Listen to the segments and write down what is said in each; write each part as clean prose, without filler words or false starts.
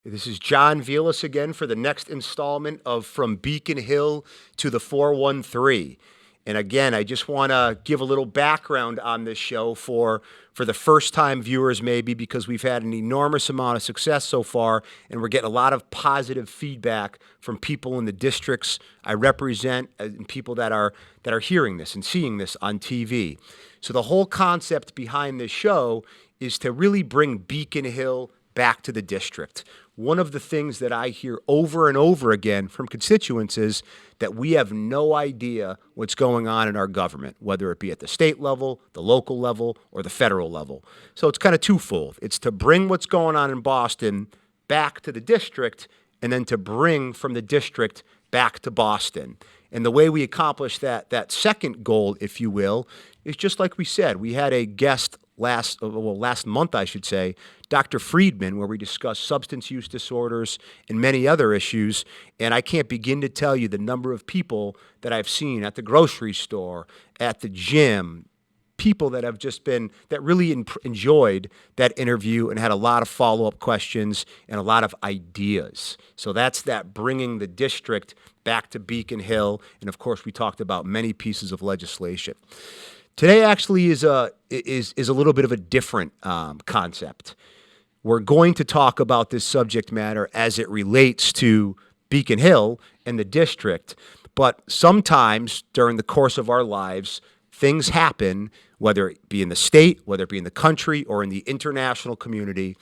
This is John Vilas again for the next installment of From Beacon Hill to the 413. And again, I just want to give a little background on this show for the first time viewers, maybe because we've had an enormous amount of success so far, and we're getting a lot of positive feedback from people in the districts I represent and people that are hearing this and seeing this on TV. So the whole concept behind this show is to really bring Beacon Hill back to the district. One of the things that I hear over and over again from constituents is that we have no idea what's going on in our government, whether it be at the state level, the local level, or the federal level. So it's kind of twofold. It's to bring what's going on in Boston back to the district, and then to bring from the district back to Boston. And the way we accomplish that second goal, if you will, is just like we said. We had a guest last month, I should say, Dr. Friedman, where we discussed substance use disorders and many other issues. And I can't begin to tell you the number of people that I've seen at the grocery store, at the gym, people that have just been, that really enjoyed that interview and had a lot of follow-up questions and a lot of ideas. So that's that bringing the district back to Beacon Hill. And of course, we talked about many pieces of legislation. Today actually is a little bit of a different concept. We're going to talk about this subject matter as it relates to Beacon Hill and the district, but sometimes during the course of our lives, things happen, whether it be in the state, whether it be in the country, or in the international community,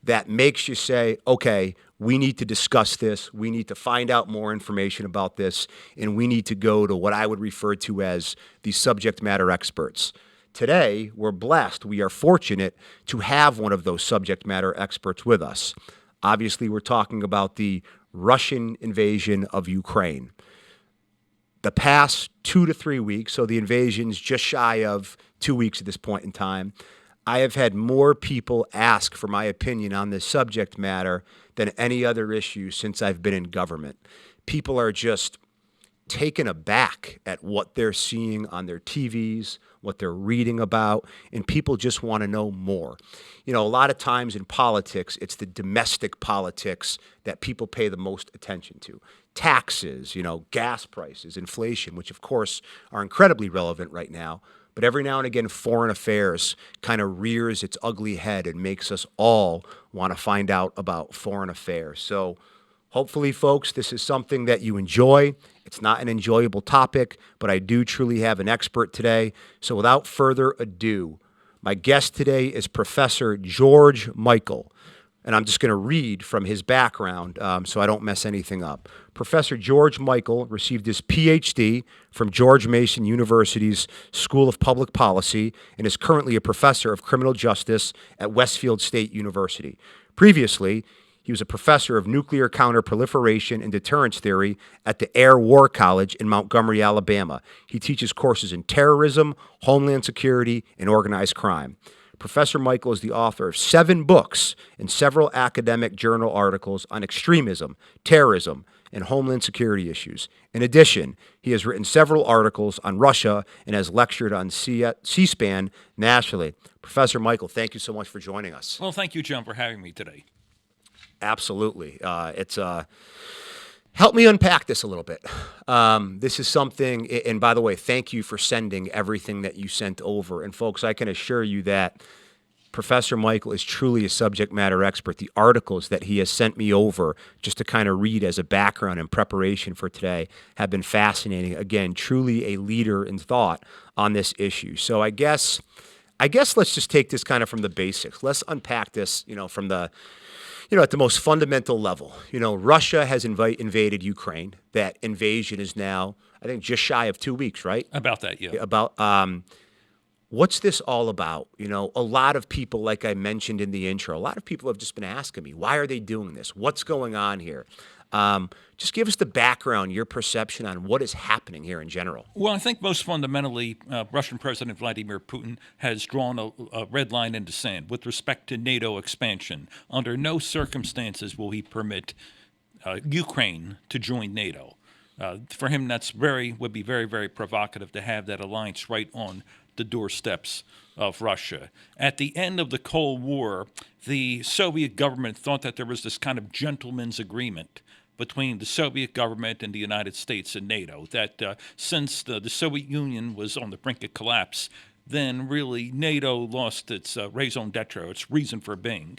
that makes you say, okay, we need to discuss this, we need to find out more information about this, and we need to go to what I would refer to as the subject matter experts. Today, we're blessed, we are fortunate to have one of those subject matter experts with us. Obviously, we're talking about the Russian invasion of Ukraine. The past 2 to 3 weeks, so the invasion's just shy of 2 weeks at this point in time, I have had more people ask for my opinion on this subject matter than any other issue since I've been in government. People are just taken aback at what they're seeing on their TVs, what they're reading about, and people just want to know more. You know, a lot of times in politics, it's the domestic politics that people pay the most attention to. Taxes, gas prices, inflation, which of course are incredibly relevant right now. But every now and again, foreign affairs kind of rears its ugly head and makes us all want to find out about foreign affairs. So hopefully, folks, this is something that you enjoy. It's not an enjoyable topic, but I do truly have an expert today. So without further ado, my guest today is Professor George Michael. And I'm just going to read from his background so I don't mess anything up. Professor George Michael received his Ph.D. from George Mason University's School of Public Policy and is currently a professor of criminal justice at Westfield State University. Previously, he was a professor of nuclear counterproliferation and deterrence theory at the Air War College in Montgomery, Alabama. He teaches courses in terrorism, homeland security, and organized crime. Professor Michael is the author of 7 books and several academic journal articles on extremism, terrorism, and homeland security issues. In addition, he has written several articles on Russia and has lectured on C-SPAN nationally. Professor Michael, thank you so much for joining us. Well, thank you, John, for having me today. Absolutely. Help me unpack this a little bit. This is something, and by the way, thank you for sending everything that you sent over. And folks, I can assure you that Professor Michael is truly a subject matter expert. The articles that he has sent me over just to kind of read as a background in preparation for today have been fascinating. Again, truly a leader in thought on this issue. So I guess let's just take this kind of from the basics. Let's unpack this, from the at the most fundamental level. Russia has invaded Ukraine. That invasion is now, I think, just shy of 2 weeks, right? About that, yeah. What's this all about? A lot of people, like I mentioned in the intro, a lot of people have just been asking me, why are they doing this? What's going on here? Just give us the background, your perception on what is happening here in general. Well, I think most fundamentally, Russian President Vladimir Putin has drawn a red line in the sand with respect to NATO expansion. Under no circumstances will he permit Ukraine to join NATO. For him, would be very, very provocative to have that alliance right on the doorsteps of Russia. At the end of the Cold War, the Soviet government thought that there was this kind of gentleman's agreement between the Soviet government and the United States and NATO, that since the Soviet Union was on the brink of collapse, then really NATO lost its raison d'etre, its reason for being,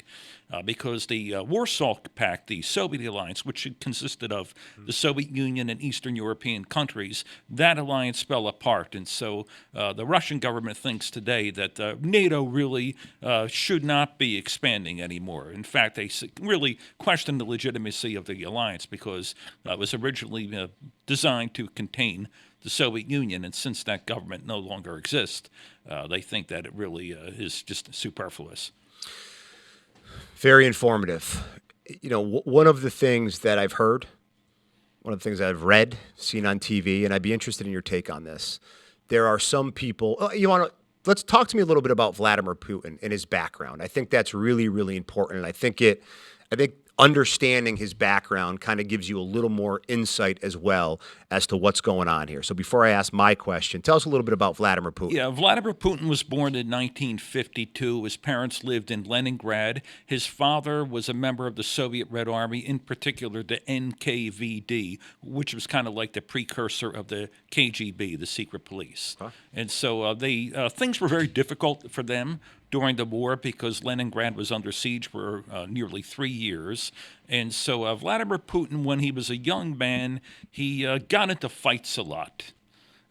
because the Warsaw Pact, the Soviet alliance, which consisted of the Soviet Union and Eastern European countries, that alliance fell apart. And so the Russian government thinks today that NATO really should not be expanding anymore. In fact, they really question the legitimacy of the alliance because it was originally designed to contain the Soviet Union, and since that government no longer exists, they think that it really is just superfluous. Very informative. You know, one of the things that I've heard, one of the things that I've read, seen on TV, and I'd be interested in your take on this. There are some people. Let's talk to me a little bit about Vladimir Putin and his background. I think that's really, really important, and I think understanding his background kind of gives you a little more insight as well as to what's going on here. So before I ask my question, tell us a little bit about Vladimir Putin. Yeah, Vladimir Putin was born in 1952. His parents lived in Leningrad. His father was a member of the Soviet Red Army, in particular the NKVD, which was kind of like the precursor of the KGB, the secret police. Huh? And so things were very difficult for them during the war because Leningrad was under siege for nearly 3 years. And so Vladimir Putin, when he was a young man, he got into fights a lot.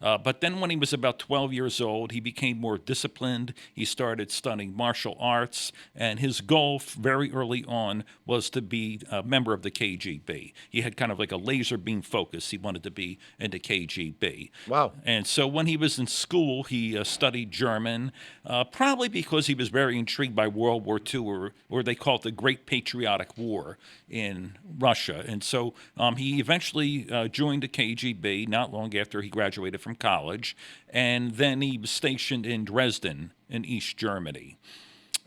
But then when he was about 12 years old, he became more disciplined. He started studying martial arts, and his goal very early on was to be a member of the KGB. He had kind of like a laser beam focus. He wanted to be in the KGB. Wow. And so when he was in school, he studied German, probably because he was very intrigued by World War II, or they call it the Great Patriotic War in Russia. And so he eventually joined the KGB not long after he graduated from college, and then he was stationed in Dresden in East Germany.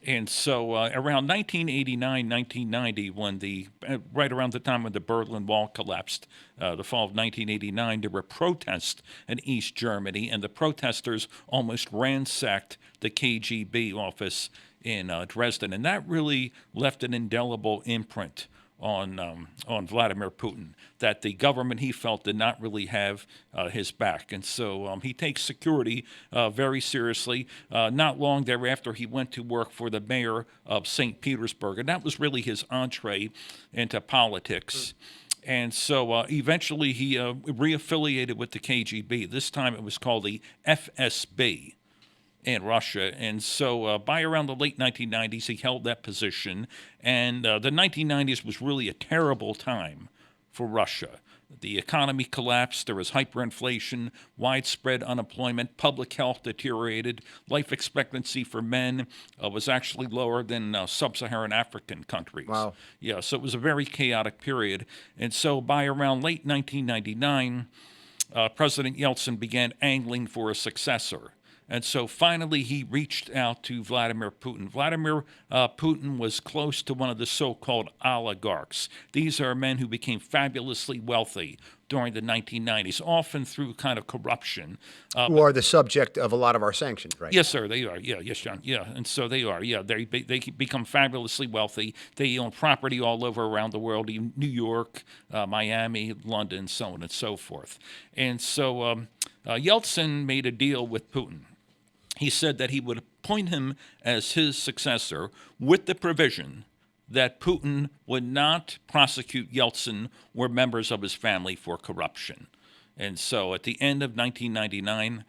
And so around 1989, 1990, right around the time when the Berlin Wall collapsed, the fall of 1989, there were protests in East Germany, and the protesters almost ransacked the KGB office in Dresden. And that really left an indelible imprint on Vladimir Putin, that the government, he felt, did not really have his back. And so he takes security very seriously. Not long thereafter, he went to work for the mayor of St. Petersburg, and that was really his entree into politics. And so eventually he reaffiliated with the KGB. This time it was called the FSB in Russia. And so by around the late 1990s, he held that position. And the 1990s was really a terrible time for Russia. The economy collapsed. There was hyperinflation, widespread unemployment, public health deteriorated. Life expectancy for men was actually lower than sub-Saharan African countries. Wow. Yeah, so it was a very chaotic period. And so by around late 1999, President Yeltsin began angling for a successor. And so finally he reached out to Vladimir Putin. Vladimir Putin was close to one of the so-called oligarchs. These are men who became fabulously wealthy during the 1990s, often through kind of corruption. Who are the subject of a lot of our sanctions, right? Yes, sir, they are. Yeah, yes, John. Yeah, and so they are. Yeah, they become fabulously wealthy. They own property all over around the world, in New York, Miami, London, so on and so forth. And so Yeltsin made a deal with Putin. He said that he would appoint him as his successor with the provision that Putin would not prosecute Yeltsin or members of his family for corruption. And so at the end of 1999,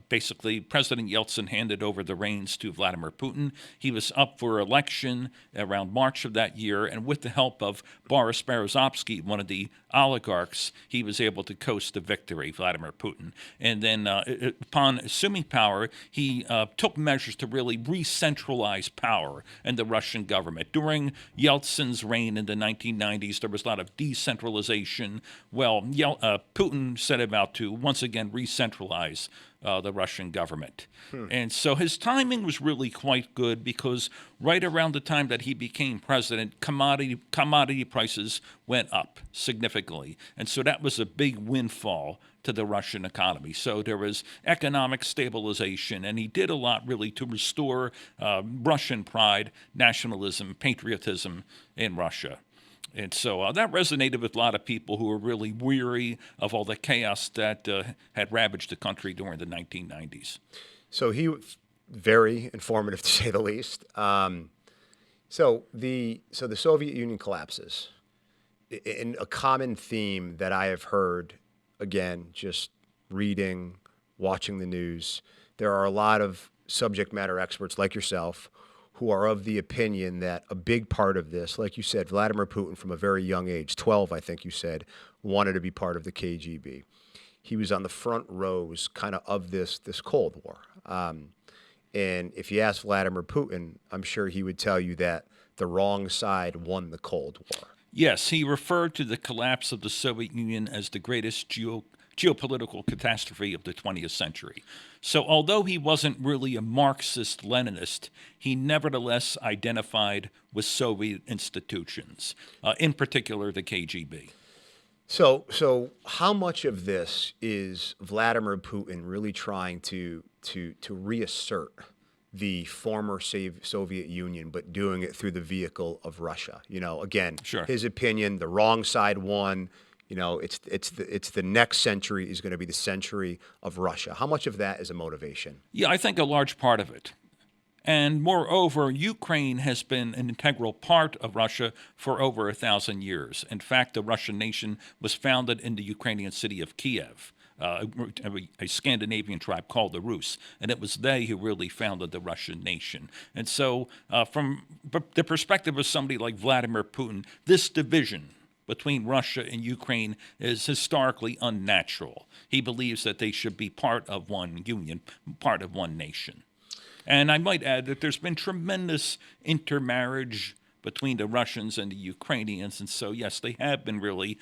basically, President Yeltsin handed over the reins to Vladimir Putin. He was up for election around March of that year, and with the help of Boris Berezovsky, one of the oligarchs, he was able to coast to victory, Vladimir Putin. And then upon assuming power, he took measures to really re-centralize power in the Russian government. During Yeltsin's reign in the 1990s, there was a lot of decentralization. Well, Putin set about to once again re-centralize the Russian government. And so his timing was really quite good because right around the time that he became president, commodity prices went up significantly. And so that was a big windfall to the Russian economy. So there was economic stabilization, and he did a lot really to restore Russian pride, nationalism, patriotism in Russia. And so that resonated with a lot of people who were really weary of all the chaos that had ravaged the country during the 1990s. So he was very informative, to say the least. So the Soviet Union collapses. In a common theme that I have heard, again, just reading, watching the news, there are a lot of subject matter experts like yourself who are of the opinion that a big part of this, like you said, Vladimir Putin from a very young age, 12, I think you said, wanted to be part of the KGB. He was on the front rows kind of this Cold War. And if you ask Vladimir Putin, I'm sure he would tell you that the wrong side won the Cold War. Yes, he referred to the collapse of the Soviet Union as the greatest geopolitical catastrophe of the 20th century. So, although he wasn't really a Marxist Leninist, he nevertheless identified with Soviet institutions, in particular the KGB. So how much of this is Vladimir Putin really trying to reassert the former Soviet Union, but doing it through the vehicle of Russia? You know, again, Sure. his opinion, the wrong side won. You know, it's the next century is going to be the century of Russia. How much of that is a motivation? Yeah, I think a large part of it. And moreover, Ukraine has been an integral part of Russia for over 1,000 years. In fact, the Russian nation was founded in the Ukrainian city of Kiev, a Scandinavian tribe called the Rus, and it was they who really founded the Russian nation. And so, from the perspective of somebody like Vladimir Putin, this division between Russia and Ukraine is historically unnatural. He believes that they should be part of one union, part of one nation. And I might add that there's been tremendous intermarriage between the Russians and the Ukrainians. And so, yes, they have been really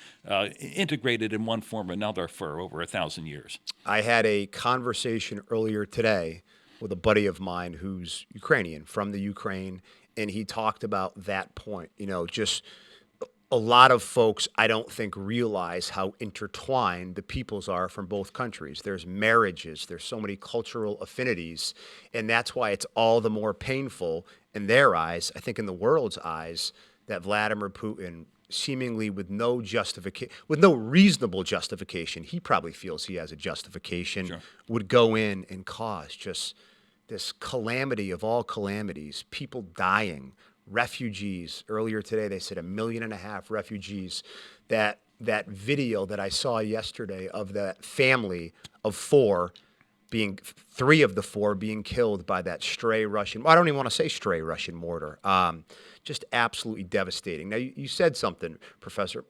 integrated in one form or another for over 1,000 years. I had a conversation earlier today with a buddy of mine who's Ukrainian, from the Ukraine, and he talked about that point. You know, just a lot of folks, I don't think, realize how intertwined the peoples are from both countries. There's marriages, there's so many cultural affinities, and that's why it's all the more painful in their eyes, I think in the world's eyes, that Vladimir Putin, seemingly with no reasonable justification, he probably feels he has a justification, Sure. would go in and cause just this calamity of all calamities, people dying, refugees. Earlier today, they said 1.5 million refugees. That video that I saw yesterday of that family of three of the four being killed by that stray Russian, well, I don't even want to say stray Russian mortar. Just absolutely devastating. Now, you said something, Professor.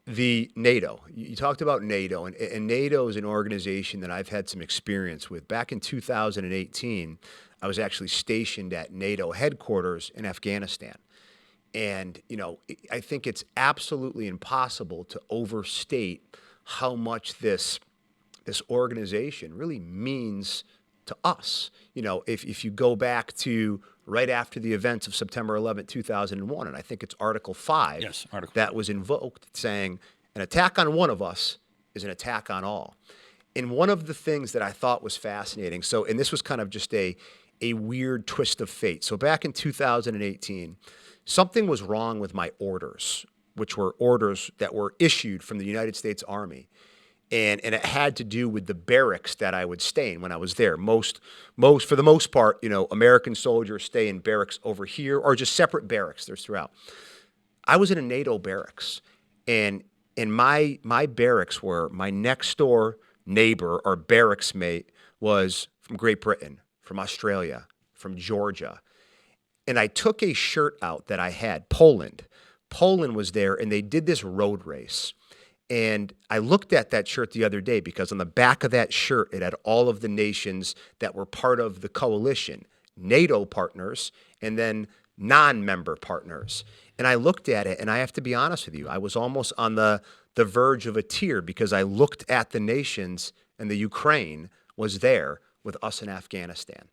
The NATO. You talked about NATO, and NATO is an organization that I've had some experience with. Back in 2018, I was actually stationed at NATO headquarters in Afghanistan. And, you know, I think it's absolutely impossible to overstate how much this organization really means to us. You know, if you go back to right after the events of September 11th, 2001, and I think it's Article 5 Yes, Article that was invoked, saying an attack on one of us is an attack on all. And one of the things that I thought was fascinating, and this was kind of just a weird twist of fate. So back in 2018, something was wrong with my orders, which were orders that were issued from the United States Army. And it had to do with the barracks that I would stay in when I was there. For the most part, you know, American soldiers stay in barracks over here, or just separate barracks. There's throughout. I was in a NATO barracks, and my barracks were, my next door neighbor or barracks mate was from Great Britain, from Australia, from Georgia. And I took a shirt out that I had, Poland. Poland was there, and they did this road race. And I looked at that shirt the other day because on the back of that shirt, it had all of the nations that were part of the coalition, NATO partners, and then non-member partners. And I looked at it, and I have to be honest with you, I was almost on the verge of a tear because I looked at the nations and the Ukraine was there with us in Afghanistan.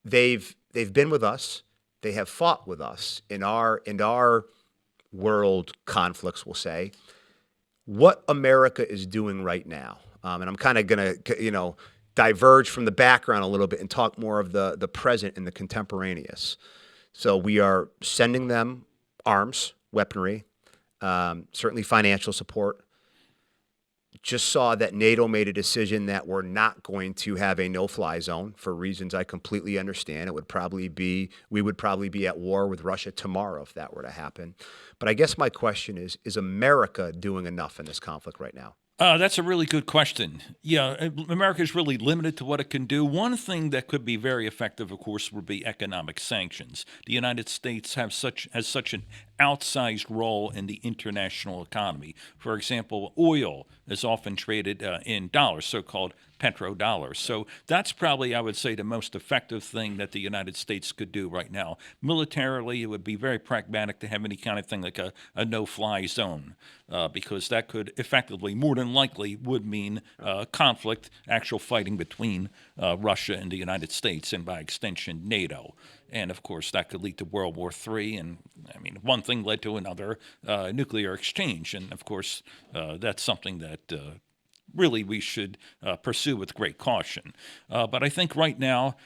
They've been with us. They have fought with us in our world conflicts, we'll say. What America is doing right now, and I'm kind of going to, diverge from the background a little bit and talk more of the present and the contemporaneous. So we are sending them arms, weaponry, certainly financial support. Just saw that NATO made a decision that we're not going to have a no-fly zone for reasons I completely understand. We would probably be at war with Russia tomorrow if that were to happen. But I guess my question is America doing enough in this conflict right now? That's a really good question. Yeah, America is really limited to what it can do. One thing that could be very effective, of course, would be economic sanctions. The United States has such an outsized role in the international economy. For example, oil is often traded in dollars, so-called petrodollars. So that's probably, I would say, the most effective thing that the United States could do right now. Militarily, it would be very pragmatic to have any kind of thing like a no-fly zone, because that could effectively, more than likely, would mean conflict, actual fighting between Russia and the United States, and by extension, NATO. And of course, that could lead to World War III. And I mean, one thing led to another, nuclear exchange. And of course, that's something that really we should pursue with great caution. But I think right now,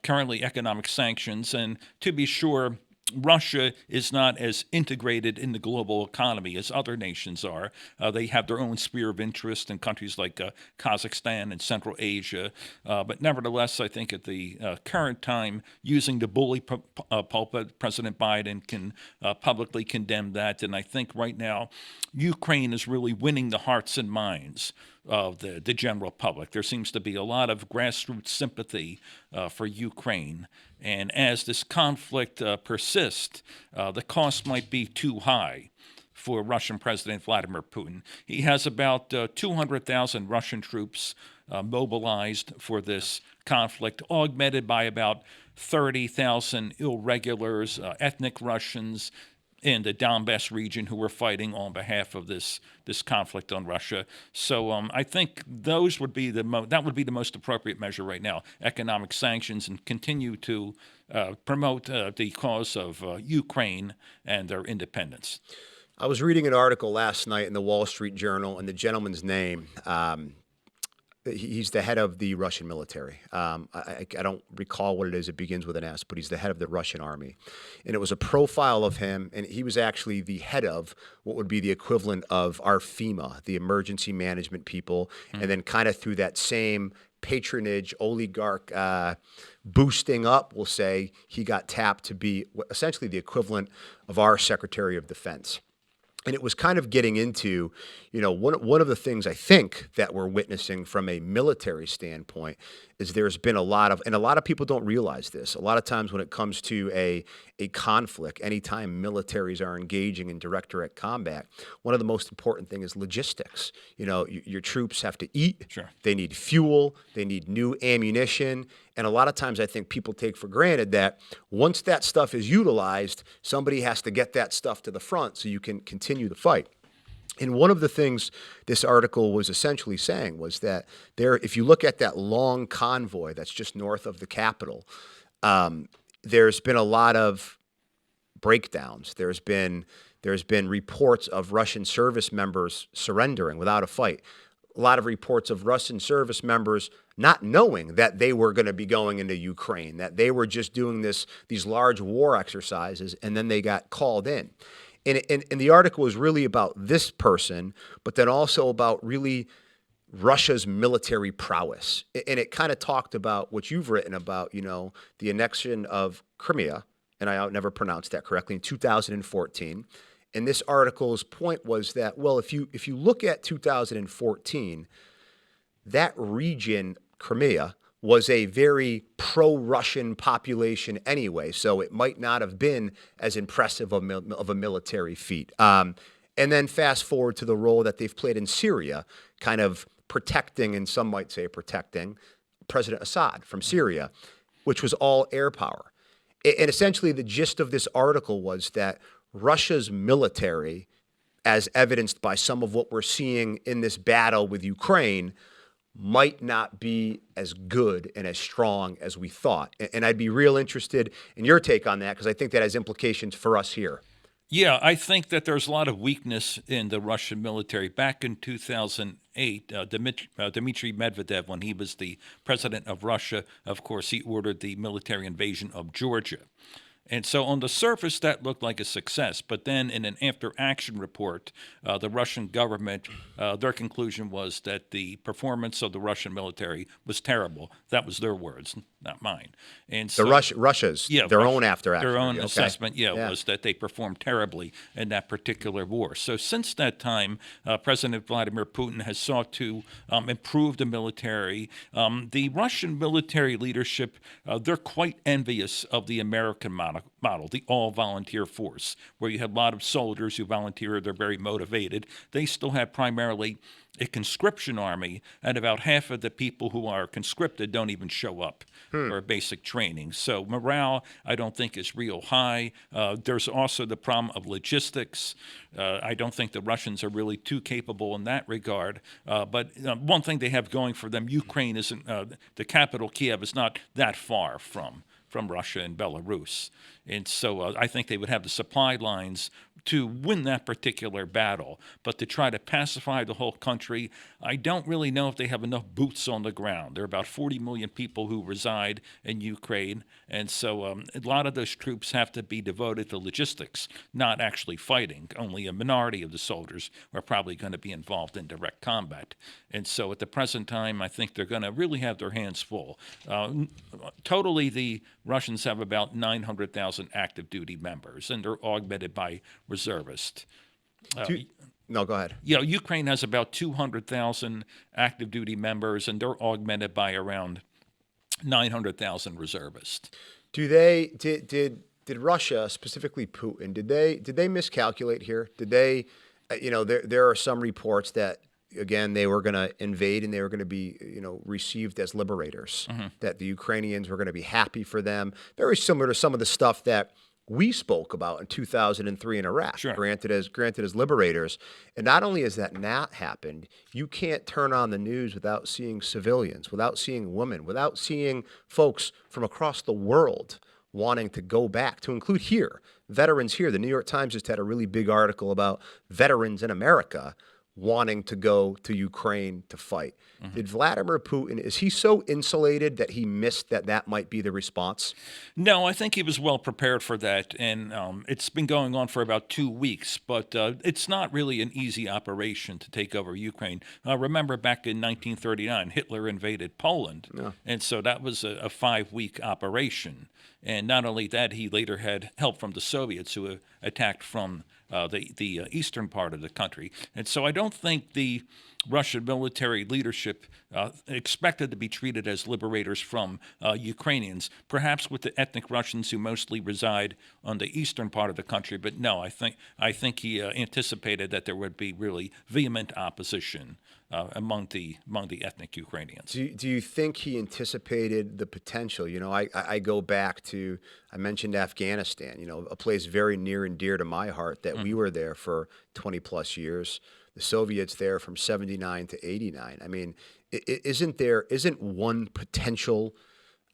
currently economic sanctions, and to be sure, Russia is not as integrated in the global economy as other nations are. They have their own sphere of interest in countries like Kazakhstan and Central Asia. But nevertheless, I think at the current time, using the bully pulpit, President Biden can publicly condemn that. And I think right now, Ukraine is really winning the hearts and minds of the general public. There seems to be a lot of grassroots sympathy for Ukraine. And as this conflict persists, the cost might be too high for Russian President Vladimir Putin. He has about 200,000 Russian troops mobilized for this conflict, augmented by about 30,000 irregulars, ethnic Russians, in the Donbass region who were fighting on behalf of this conflict on Russia. So I think that would be the most appropriate measure right now: economic sanctions, and continue to promote the cause of Ukraine and their independence. I was reading an article last night in the Wall Street Journal, and the gentleman's name. He's the head of the Russian military. I don't recall what it is. It begins with an S, but he's the head of the Russian army. And it was a profile of him, and he was actually the head of what would be the equivalent of our FEMA, the emergency management people, and then kind of through that same patronage, oligarch boosting up, we'll say, he got tapped to be essentially the equivalent of our Secretary of Defense. And it was kind of getting into, one of the things I think that we're witnessing from a military standpoint is there's been a lot of people don't realize this. A lot of times when it comes to a conflict, anytime militaries are engaging in direct combat, one of the most important thing is logistics. Your troops have to eat. Sure. They need fuel. They need new ammunition. And a lot of times I think people take for granted that once that stuff is utilized, somebody has to get that stuff to the front so you can continue the fight. And one of the things this article was essentially saying was that if you look at that long convoy that's just north of the Capitol, there's been a lot of breakdowns. There's been reports of Russian service members surrendering without a fight. A lot of reports of Russian service members not knowing that they were going to be going into Ukraine, that they were just doing these large war exercises, and then they got called in. And the article was really about this person, but then also about really Russia's military prowess. And it kind of talked about what you've written about, the annexion of Crimea, and I never pronounced that correctly, in 2014. And this article's point was that, well, if you look at 2014, that region, Crimea, was a very pro-Russian population anyway, so it might not have been as impressive of a military feat. And then fast forward to the role that they've played in Syria, kind of protecting, and some might say protecting, President Assad from Syria, which was all air power. And essentially the gist of this article was that Russia's military as evidenced by some of what we're seeing in this battle with Ukraine, might not be as good and as strong as we thought. And I'd be real interested in your take on that because I think that has implications for us here. Yeah, I think that there's a lot of weakness in the Russian military. Back in 2008, Dmitry Medvedev, when he was the president of Russia, of course, he ordered the military invasion of Georgia. And so on the surface, that looked like a success. But then in an after action report, the Russian government, their conclusion was that the performance of the Russian military was terrible. That was their words, not mine. And so, Russia's, their own after action. Their own Okay. assessment, was that they performed terribly in that particular war. So since that time, President Vladimir Putin has sought to improve the military. The Russian military leadership, they're quite envious of the American model, the all-volunteer force, where you have a lot of soldiers who volunteer. They're very motivated. They still have primarily a conscription army, and about half of the people who are conscripted don't even show up for basic training. So morale, I don't think, is real high. There's also the problem of logistics. I don't think the Russians are really too capable in that regard. But one thing they have going for them, Ukraine isn't, the capital, Kiev, is not that far from Russia and Belarus. And so I think they would have the supply lines to win that particular battle. But to try to pacify the whole country, I don't really know if they have enough boots on the ground. There are about 40 million people who reside in Ukraine. And so a lot of those troops have to be devoted to logistics, not actually fighting. Only a minority of the soldiers are probably going to be involved in direct combat. And so at the present time, I think they're going to really have their hands full. Totally, the Russians have about 900,000 active duty members, and they're augmented by reservists. No, go ahead. Ukraine has about 200,000 active duty members, and they're augmented by around 900,000 reservists. Did Russia, specifically Putin, did they miscalculate here? Did they, there are some reports that, again, they were going to invade and they were going to be, received as liberators, that the Ukrainians were going to be happy for them. Very similar to some of the stuff that we spoke about in 2003 in Iraq, Sure. granted as liberators. And not only has that not happened, you can't turn on the news without seeing civilians, without seeing women, without seeing folks from across the world wanting to go back, to include here, veterans here. The New York Times just had a really big article about veterans in America wanting to go to Ukraine to fight. Did Vladimir Putin, is he so insulated that he missed that might be the response? No, I think he was well prepared for that, and it's been going on for about 2 weeks, but it's not really an easy operation to take over Ukraine. Remember back in 1939, Hitler invaded Poland, and so that was a 5-week operation. And not only that, he later had help from the Soviets who attacked from the eastern part of the country. And so I don't think the Russian military leadership expected to be treated as liberators from Ukrainians, perhaps with the ethnic Russians who mostly reside on the eastern part of the country. But no, I think he anticipated that there would be really vehement opposition among the ethnic Ukrainians. Do you think he anticipated the potential? I go back to, I mentioned Afghanistan, a place very near and dear to my heart that we were there for 20 plus years. The Soviets there from 79 to 89. I mean, isn't one potential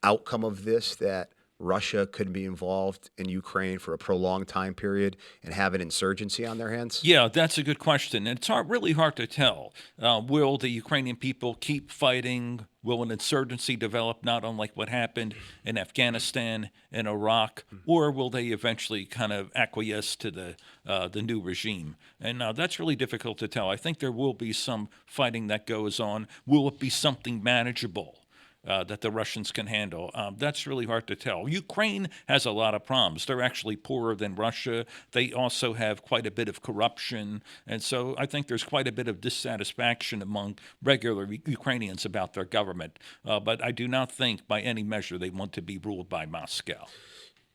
outcome of this that Russia could be involved in Ukraine for a prolonged time period and have an insurgency on their hands? Yeah, that's a good question. And it's really hard to tell. Will the Ukrainian people keep fighting? Will an insurgency develop, not unlike what happened in Afghanistan and Iraq? Or will they eventually kind of acquiesce to the new regime? And that's really difficult to tell. I think there will be some fighting that goes on. Will it be something manageable that the Russians can handle? That's really hard to tell. Ukraine has a lot of problems. They're actually poorer than Russia. They also have quite a bit of corruption. And so I think there's quite a bit of dissatisfaction among regular Ukrainians about their government. But I do not think by any measure they want to be ruled by Moscow.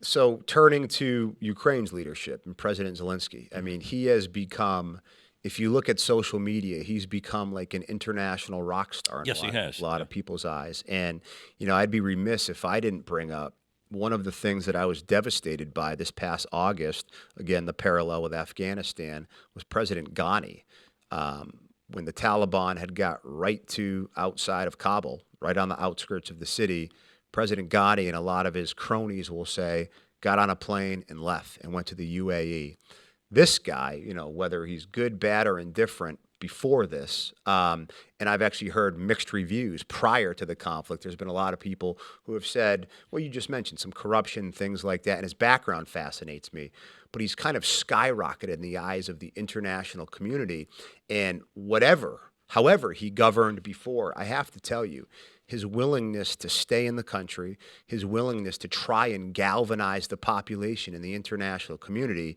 So turning to Ukraine's leadership and President Zelensky, I mean, he has become, if you look at social media, he's become like an international rock star in Yes, he has. a lot of people's eyes. And, I'd be remiss if I didn't bring up one of the things that I was devastated by this past August, again, the parallel with Afghanistan, was President Ghani. When the Taliban had got right to outside of Kabul, right on the outskirts of the city, President Ghani and a lot of his cronies will say, got on a plane and left and went to the UAE. This guy, whether he's good, bad, or indifferent before this, and I've actually heard mixed reviews prior to the conflict. There's been a lot of people who have said, well, you just mentioned some corruption, things like that, and his background fascinates me. But he's kind of skyrocketed in the eyes of the international community, and however he governed before, I have to tell you, his willingness to stay in the country, his willingness to try and galvanize the population in the international community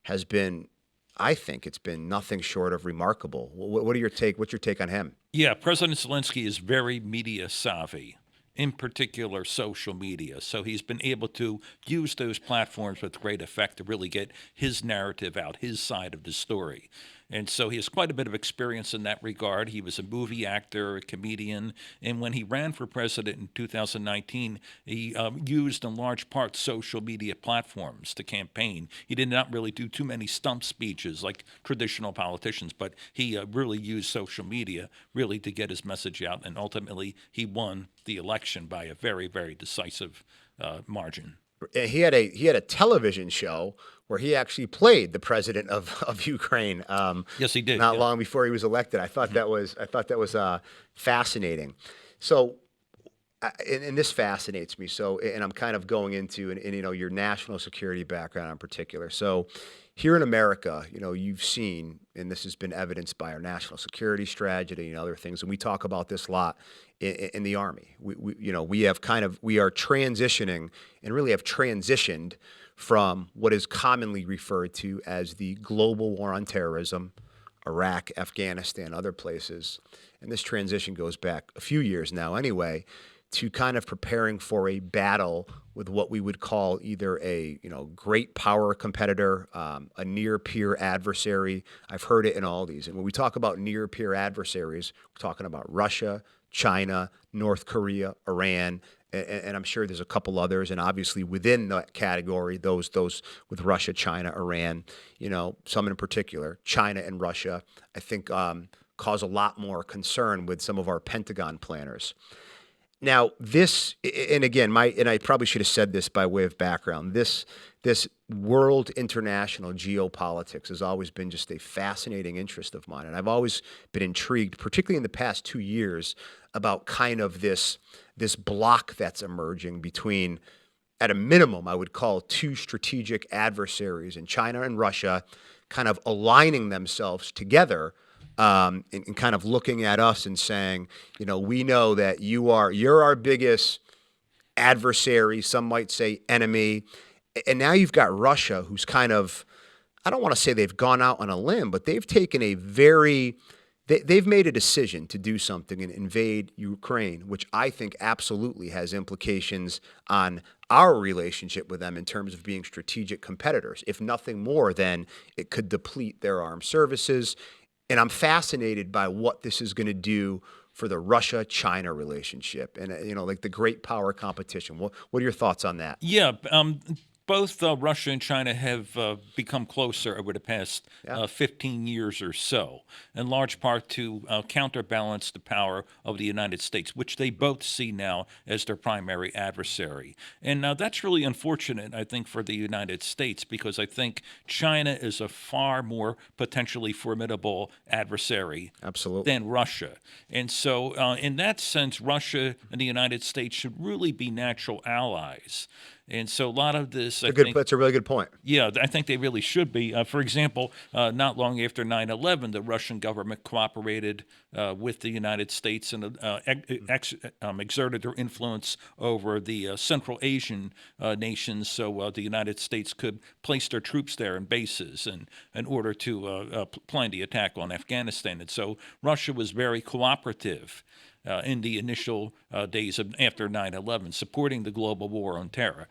has been, I think it's been nothing short of remarkable. What's your take on him? Yeah, President Zelensky is very media savvy, in particular social media. So he's been able to use those platforms with great effect to really get his narrative out, his side of the story. And so he has quite a bit of experience in that regard. He was a movie actor, a comedian, and when he ran for president in 2019, he used in large part social media platforms to campaign. He did not really do too many stump speeches like traditional politicians, but he really used social media really to get his message out, and ultimately he won the election by a very, very decisive margin. He had a television show where he actually played the president of Ukraine. Yes, he did. Not yeah. long before he was elected. I thought that was fascinating. So, and this fascinates me. So, and I'm kind of going into and your national security background in particular. So, here in America, you've seen, and this has been evidenced by our national security strategy and other things, and we talk about this a lot in the Army. We are transitioning and really have transitioned from what is commonly referred to as the global war on terrorism, Iraq, Afghanistan, other places, and this transition goes back a few years now anyway, to kind of preparing for a battle with what we would call either a great power competitor, a near peer adversary. I've heard it in all these. And when we talk about near peer adversaries, we're talking about Russia, China, North Korea, Iran, and I'm sure there's a couple others. And obviously within that category, those with Russia, China, Iran, some in particular, China and Russia, I think cause a lot more concern with some of our Pentagon planners. Now, this, and again, I probably should have said this by way of background. This world international geopolitics has always been just a fascinating interest of mine, and I've always been intrigued, particularly in the past 2 years, about kind of this block that's emerging between, at a minimum, I would call two strategic adversaries in China and Russia, kind of aligning themselves together. And kind of looking at us and saying, we know that you're our biggest adversary, some might say enemy. And now you've got Russia, who's kind of, I don't want to say they've gone out on a limb, but they've taken they've made a decision to do something and invade Ukraine, which I think absolutely has implications on our relationship with them in terms of being strategic competitors. If nothing more than it could deplete their armed services. And I'm fascinated by what this is going to do for the Russia-China relationship and, like the great power competition. What are your thoughts on that? Yeah, both Russia and China have become closer over the past 15 years or so, in large part to counterbalance the power of the United States, which they both see now as their primary adversary. And that's really unfortunate, I think, for the United States, because I think China is a far more potentially formidable adversary Absolutely. than Russia. And so, in that sense, Russia and the United States should really be natural allies. And so a lot of this, That's a really good point. yeah, I think they really should be. For example, not long after 9/11, the Russian government cooperated with the United States and exerted their influence over the Central Asian nations, so the United States could place their troops there in bases in order to plan the attack on Afghanistan. And so Russia was very cooperative in the initial days after 9/11, supporting the global war on terror.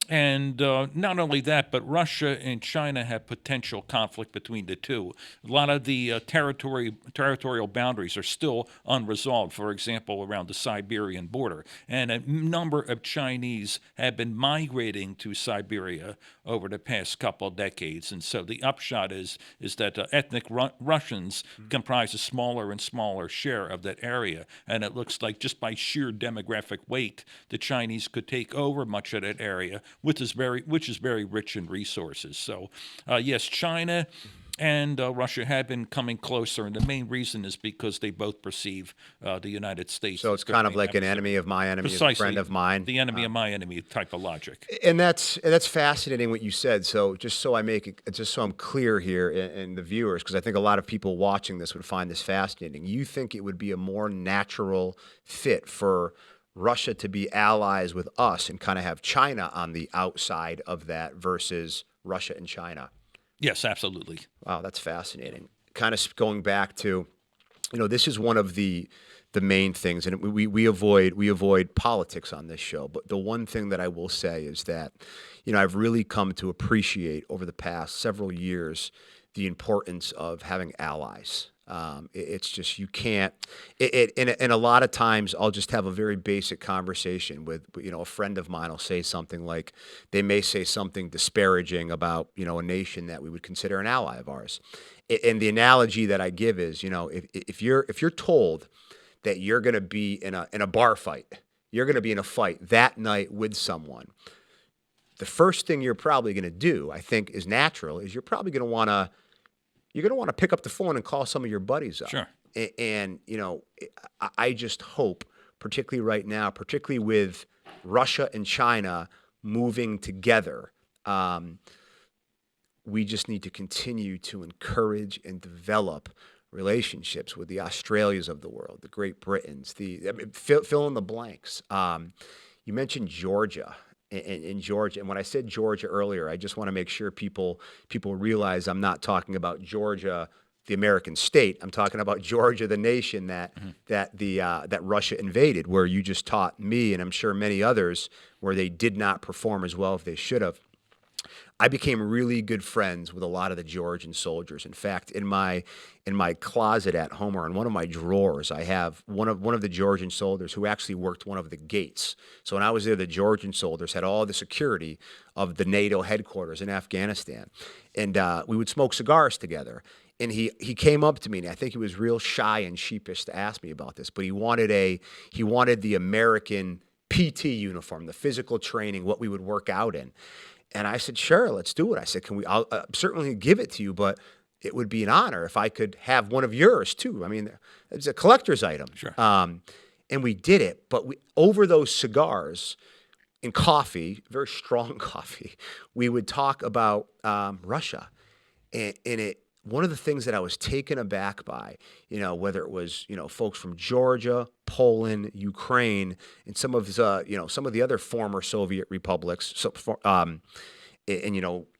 And not only that, but Russia and China have potential conflict between the two. A lot of the territorial boundaries are still unresolved. For example, around the Siberian border, and a number of Chinese have been migrating to Siberia over the past couple of decades. And so the upshot is that ethnic Russians comprise a smaller and smaller share of that area, and it looks like just by sheer demographic weight, the Chinese could take over much of that area, which is very rich in resources. So, yes, China and Russia have been coming closer, and the main reason is because they both perceive the United States So as it's their kind of main like an adversary. enemy of my enemy is a Precisely, friend of mine. the enemy of my enemy type of logic. And that's fascinating what you said. So just so I make it, just so I'm clear here, and the viewers, because I think a lot of people watching this would find this fascinating. You think it would be a more natural fit for Russia to be allies with us and kind of have China on the outside of that versus Russia and China? Yes, absolutely. Wow, that's fascinating. Kind of going back to, this is one of the main things, and we avoid politics on this show. But the one thing that I will say is that, I've really come to appreciate over the past several years the importance of having allies. It's just you can't. And a lot of times I'll just have a very basic conversation with a friend of mine. Will say something like they may say something disparaging about a nation that we would consider an ally of ours. And the analogy that I give is if you're told that you're going to be in a bar fight, you're going to be in a fight that night with someone. The first thing you're probably going to do, I think, is natural. Is you're going to want to pick up the phone and call some of your buddies up. Sure. And I just hope, particularly right now, particularly with Russia and China moving together, we just need to continue to encourage and develop relationships with the Australias of the world, the Great Britons, fill in the blanks. You mentioned Georgia. In Georgia, and when I said Georgia earlier, I just want to make sure people realize I'm not talking about Georgia, the American state. I'm talking about Georgia, the nation that Russia invaded, where you just taught me, and I'm sure many others, where they did not perform as well as they should have. I became really good friends with a lot of the Georgian soldiers. In fact, in my closet at home, or in one of my drawers, I have one of the Georgian soldiers who actually worked one of the gates. So when I was there, the Georgian soldiers had all the security of the NATO headquarters in Afghanistan, and we would smoke cigars together. And he came up to me, and I think he was real shy and sheepish to ask me about this, but he wanted the American PT uniform, the physical training, what we would work out in. And I said, sure, let's do it. I said, I'll certainly give it to you, but it would be an honor if I could have one of yours too. I mean, it's a collector's item. Sure. And we did it, but over those cigars and coffee, very strong coffee, we would talk about Russia. And one of the things that I was taken aback by, whether it was, folks from Georgia, Poland, Ukraine, and some of the other former Soviet republics,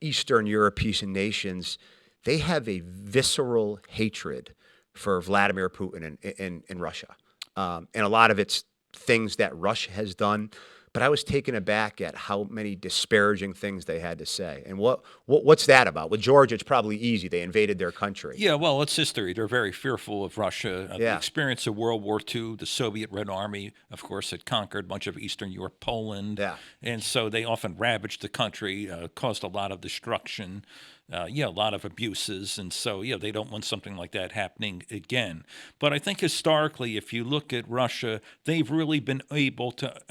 Eastern European nations, they have a visceral hatred for Vladimir Putin and Russia. And a lot of it's things that Russia has done. But I was taken aback at how many disparaging things they had to say. And what's that about? With Georgia, it's probably easy. They invaded their country. Yeah, well, it's history. They're very fearful of Russia. The Yeah. experience of World War II, the Soviet Red Army, of course, had conquered much of Eastern Europe, Poland. Yeah. And so they often ravaged the country, caused a lot of destruction, a lot of abuses. And so, they don't want something like that happening again. But I think historically, if you look at Russia, they've really been able to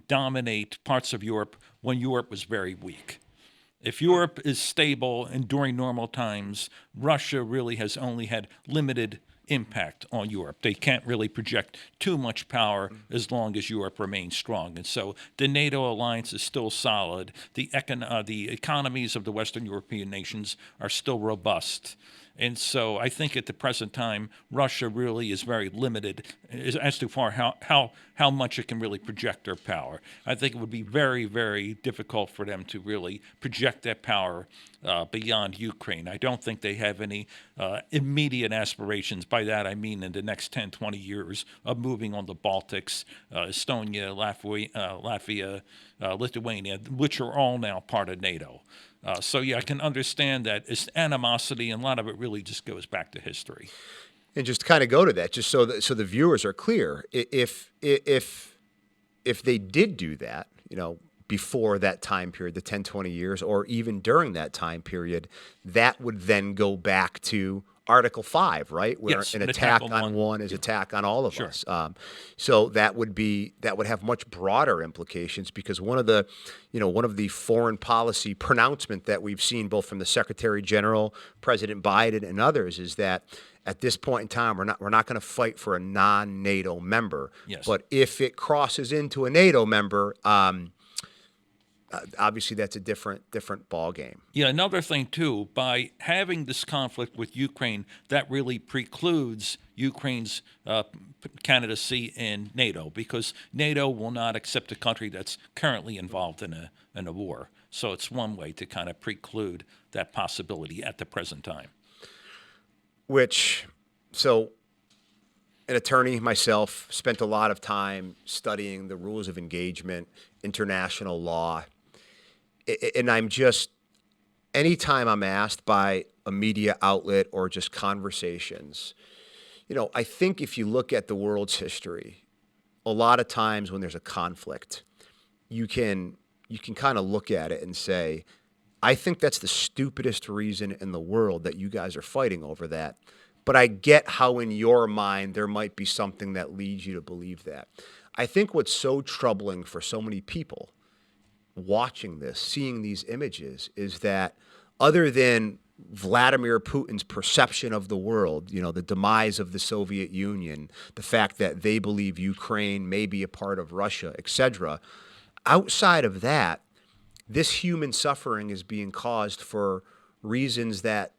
dominate parts of Europe when Europe was very weak. If Europe is stable and during normal times, Russia really has only had limited impact on Europe. They can't really project too much power as long as Europe remains strong. And so the NATO alliance is still solid. The economies of the Western European nations are still robust. And so I think at the present time, Russia really is very limited as to how much it can really project their power. I think it would be very, very difficult for them to really project that power beyond Ukraine. I don't think they have any immediate aspirations. by that, I mean in the next 10, 20 years of moving on the Baltics, Estonia, Latvia, Lithuania, which are all now part of NATO. So, yeah, I can understand that it's animosity, and a lot of it really just goes back to history. And just to kind of go to that, just so that so the viewers are clear, if they did do that, before that time period, the 10, 20 years, or even during that time period, that would then go back to Article 5, right? Where Yes, an an attack attack on on one. one is attack on all of Sure. us. So that would have much broader implications, because one of the foreign policy pronouncement that we've seen both from the Secretary General, President Biden, and others is that at this point in time, we're not going to fight for a non-NATO member. Yes. But if it crosses into a NATO member, obviously that's a different ball game. Yeah, another thing too, by having this conflict with Ukraine, that really precludes Ukraine's candidacy in NATO, because NATO will not accept a country that's currently involved in a war. So it's one way to kind of preclude that possibility at the present time. So an attorney myself, spent a lot of time studying the rules of engagement, international law, and anytime I'm asked by a media outlet or just conversations, I think if you look at the world's history, a lot of times when there's a conflict, you can kind of look at it and say, I think that's the stupidest reason in the world that you guys are fighting over that. But I get how in your mind there might be something that leads you to believe that. I think what's so troubling for so many people watching this, seeing these images, is that other than Vladimir Putin's perception of the world, the demise of the Soviet Union, the fact that they believe Ukraine may be a part of Russia, etc., outside of that, this human suffering is being caused for reasons that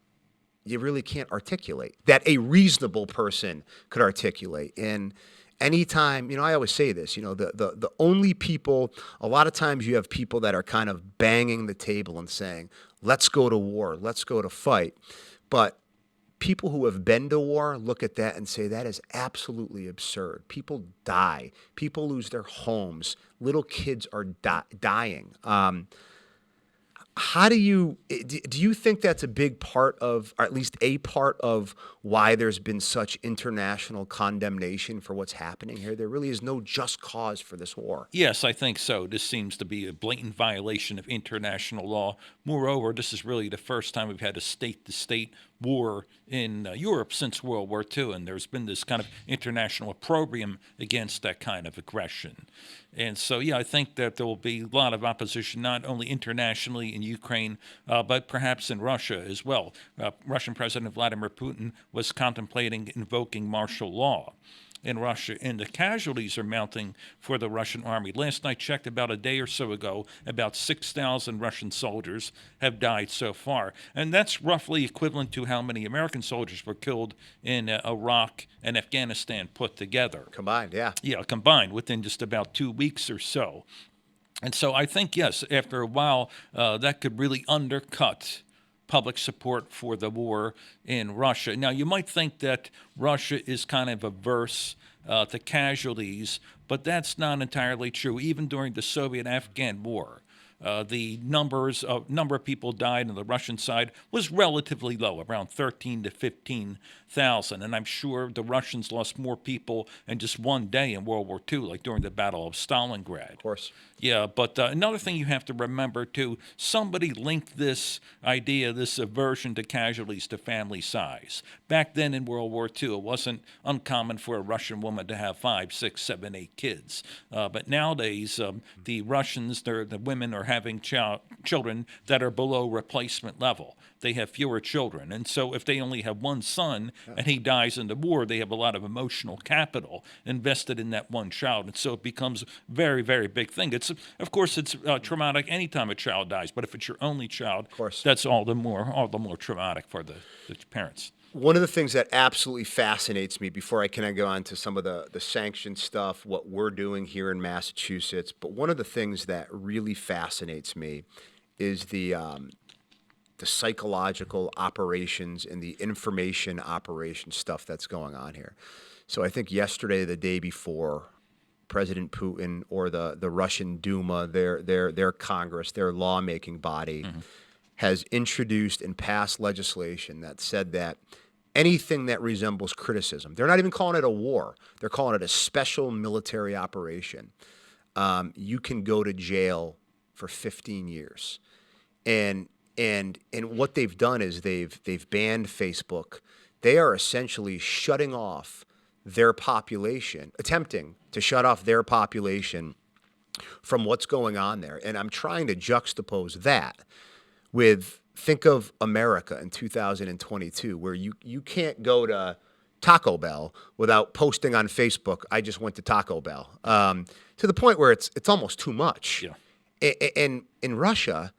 you really can't articulate, that a reasonable person could articulate. And anytime, I always say this, the only people, a lot of times you have people that are kind of banging the table and saying, let's go to war, let's go to fight. But people who have been to war look at that and say that is absolutely absurd. People die. People lose their homes. Little kids are dying. Do you think that's a big part of, or at least a part of, why there's been such international condemnation for what's happening here? There really is no just cause for this war. Yes, I think so. This seems to be a blatant violation of international law. Moreover, this is really the first time we've had a state-to-state war in Europe since World War II, and there's been this kind of international opprobrium against that kind of aggression. And so, yeah, I think that there will be a lot of opposition, not only internationally in Ukraine, but perhaps in Russia as well. Russian President Vladimir Putin was contemplating invoking martial law in Russia, and the casualties are mounting for the Russian army. Last I checked, about a day or so ago, about 6,000 Russian soldiers have died so far. And that's roughly equivalent to how many American soldiers were killed in Iraq and Afghanistan put together. Combined, yeah. Yeah, combined within just about 2 weeks or so. And so I think, yes, after a while, that could really undercut public support for the war in Russia. Now, you might think that Russia is kind of averse to casualties, but that's not entirely true. Even during the Soviet-Afghan War, the number of people died on the Russian side was relatively low, around 13 to 15,000. And I'm sure the Russians lost more people in just one day in World War II, like during the Battle of Stalingrad. Of course. Yeah, but another thing you have to remember, too, somebody linked this idea, this aversion to casualties, to family size. Back then in World War II, it wasn't uncommon for a Russian woman to have 5, 6, 7, 8 kids. But nowadays, the Russians, the women are having children that are below replacement level. They have fewer children. And so if they only have one son and he dies in the war, they have a lot of emotional capital invested in that one child. And so it becomes a very, very big thing. Of course, it's traumatic anytime a child dies, but if it's your only child, of course, that's all the more traumatic for the parents. One of the things that absolutely fascinates me, before I can go on to some of the sanction stuff, what we're doing here in Massachusetts, but one of the things that really fascinates me is the psychological operations and the information operation stuff that's going on here. So I think yesterday, the day before, President Putin or the Russian Duma, their Congress, their lawmaking body, has introduced and passed legislation that said that anything that resembles criticism, they're not even calling it a war, they're calling it a special military operation. You can go to jail for 15 years. And what they've done is they've banned Facebook. They are essentially shutting off their population, attempting to shut off their population from what's going on there. And I'm trying to juxtapose that with, think of America in 2022, where you can't go to Taco Bell without posting on Facebook, I just went to Taco Bell, to the point where it's almost too much. Yeah. And in Russia,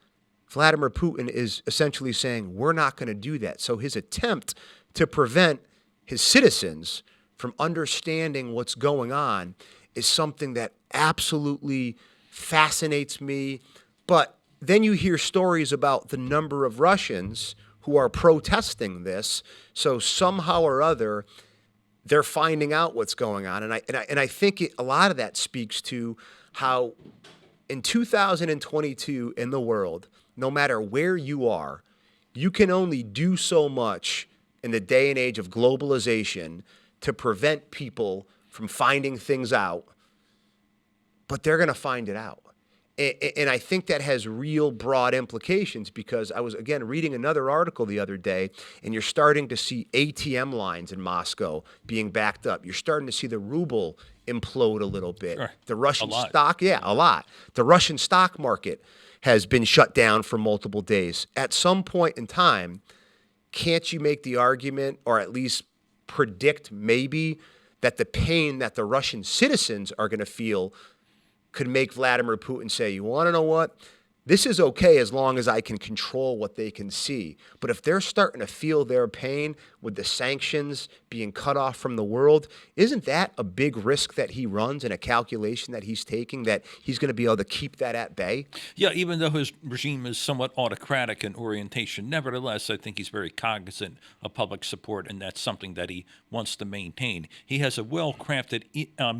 Vladimir Putin is essentially saying, we're not going to do that. So his attempt to prevent his citizens from understanding what's going on is something that absolutely fascinates me. But then you hear stories about the number of Russians who are protesting this. So somehow or other, they're finding out what's going on. And I think a lot of that speaks to how in 2022 in the world, no matter where you are, you can only do so much in the day and age of globalization to prevent people from finding things out, but they're going to find it out. And I think that has real broad implications, because I was, again, reading another article the other day, and you're starting to see ATM lines in Moscow being backed up. You're starting to see the ruble implode a little bit. Sure. The Russian A lot. stock, a lot. The Russian stock market has been shut down for multiple days. At some point in time, can't you make the argument, or at least predict maybe, that the pain that the Russian citizens are going to feel could make Vladimir Putin say, you want to know what? This is okay as long as I can control what they can see. But if they're starting to feel their pain with the sanctions being cut off from the world, isn't that a big risk that he runs and a calculation that he's taking, that he's going to be able to keep that at bay? Yeah, even though his regime is somewhat autocratic in orientation, nevertheless, I think he's very cognizant of public support, and that's something that he wants to maintain. He has a well-crafted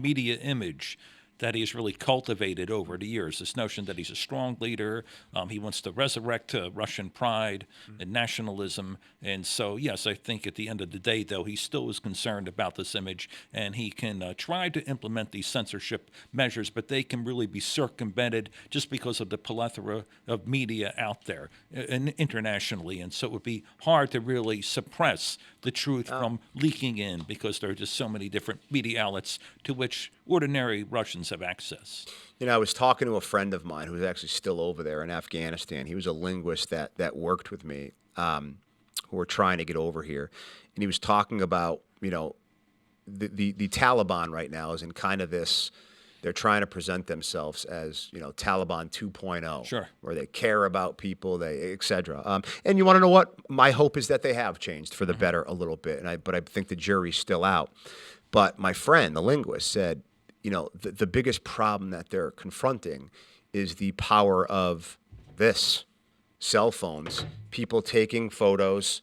media image that he's really cultivated over the years. This notion that he's a strong leader, he wants to resurrect Russian pride and nationalism. And so, yes, I think at the end of the day, though, he still is concerned about this image, and he can try to implement these censorship measures, but they can really be circumvented just because of the plethora of media out there and internationally. And so it would be hard to really suppress the truth from leaking in, because there are just so many different media outlets to which ordinary Russians have access. You know, I was talking to a friend of mine who's actually still over there in Afghanistan. He was a linguist that worked with me, who were trying to get over here. And he was talking about, you know, the Taliban right now is in kind of this, they're trying to present themselves as, you know, Taliban 2.0. Sure. Where they care about people, et cetera. And you want to know what? My hope is that they have changed for the better a little bit. But I think the jury's still out. But my friend, the linguist, said, you know, the biggest problem that they're confronting is the power of this, cell phones, people taking photos,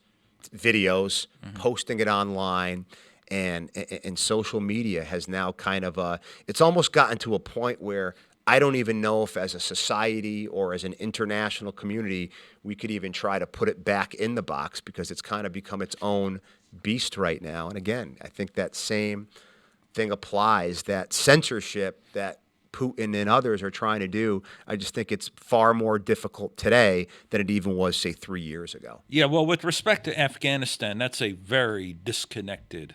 videos, posting it online, and social media has now kind of, it's almost gotten to a point where I don't even know if as a society or as an international community, we could even try to put it back in the box, because it's kind of become its own beast right now. And again, I think that same thing applies, that censorship that Putin and others are trying to do. I just think it's far more difficult today than it even was, say, 3 years ago. Yeah, well, with respect to Afghanistan, that's a very disconnected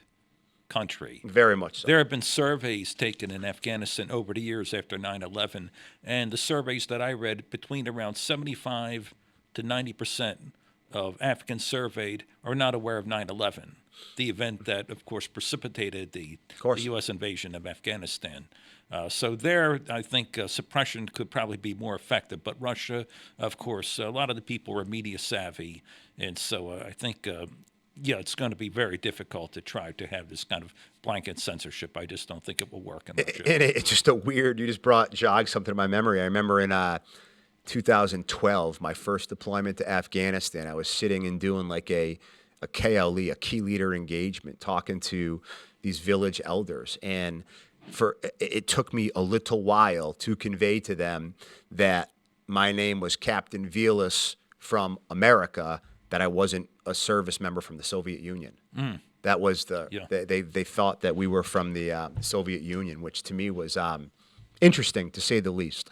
country. Very much so. There have been surveys taken in Afghanistan over the years after 9/11, and the surveys that I read, between around 75 to 90% of Africans surveyed are not aware of 9/11, the event that, of course, precipitated the U.S. invasion of Afghanistan. So there, I think suppression could probably be more effective. But Russia, of course, a lot of the people are media savvy, and so I think, it's going to be very difficult to try to have this kind of blanket censorship. I just don't think it will work in Russia. And it's just a weird, you just jogged something to my memory. I remember in 2012, my first deployment to Afghanistan. I was sitting and doing like a KLE, a key leader engagement, talking to these village elders. And it took me a little while to convey to them that my name was Captain Vilas from America, that I wasn't a service member from the Soviet Union. That was they thought that we were from the Soviet Union, which to me was interesting to say the least.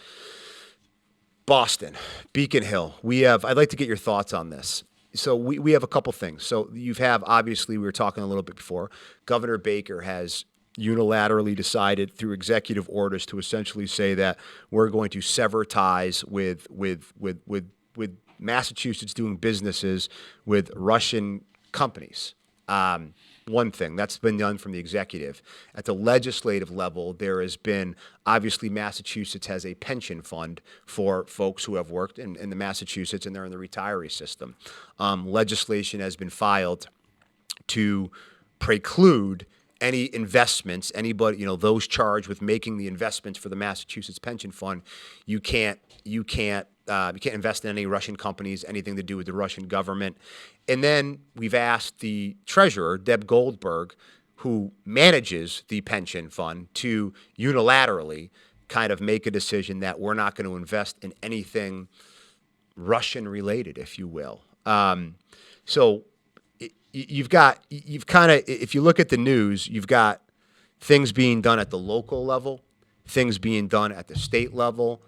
Boston, Beacon Hill. I'd like to get your thoughts on this. So we have a couple things. So obviously, we were talking a little bit before, Governor Baker has unilaterally decided through executive orders to essentially say that we're going to sever ties with Massachusetts doing businesses with Russian companies. One thing that's been done from the executive. At the legislative level, there has been, obviously, Massachusetts has a pension fund for folks who have worked in the Massachusetts, and they're in the retiree system. Legislation has been filed to preclude any investments, anybody, those charged with making the investments for the Massachusetts pension fund, you can't invest in any Russian companies, anything to do with the Russian government. And then we've asked the treasurer, Deb Goldberg, who manages the pension fund, to unilaterally kind of make a decision that we're not going to invest in anything Russian related, if you will. So if you look at the news, you've got things being done at the local level, things being done at the state level,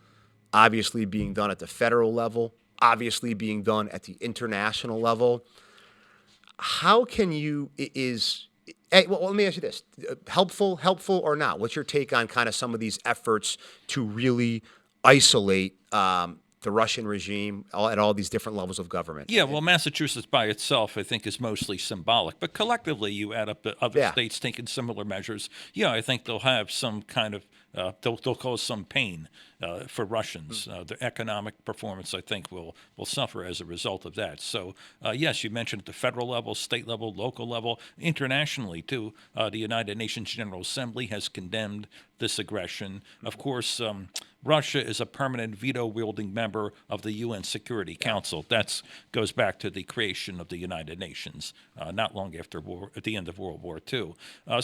obviously being done at the federal level, obviously being done at the international level. How can let me ask you this, helpful or not? What's your take on kind of some of these efforts to really isolate the Russian regime at all these different levels of government? Yeah, well, Massachusetts by itself, I think, is mostly symbolic. But collectively, you add up the other states taking similar measures. Yeah, I think they'll have some kind of, they'll cause some pain for Russians. The economic performance, I think, will suffer as a result of that. So, yes, you mentioned at the federal level, state level, local level, internationally, too. The United Nations General Assembly has condemned this aggression. Of course, Russia is a permanent veto-wielding member of the UN Security Council. That goes back to the creation of the United Nations, not long after at the end of World War II.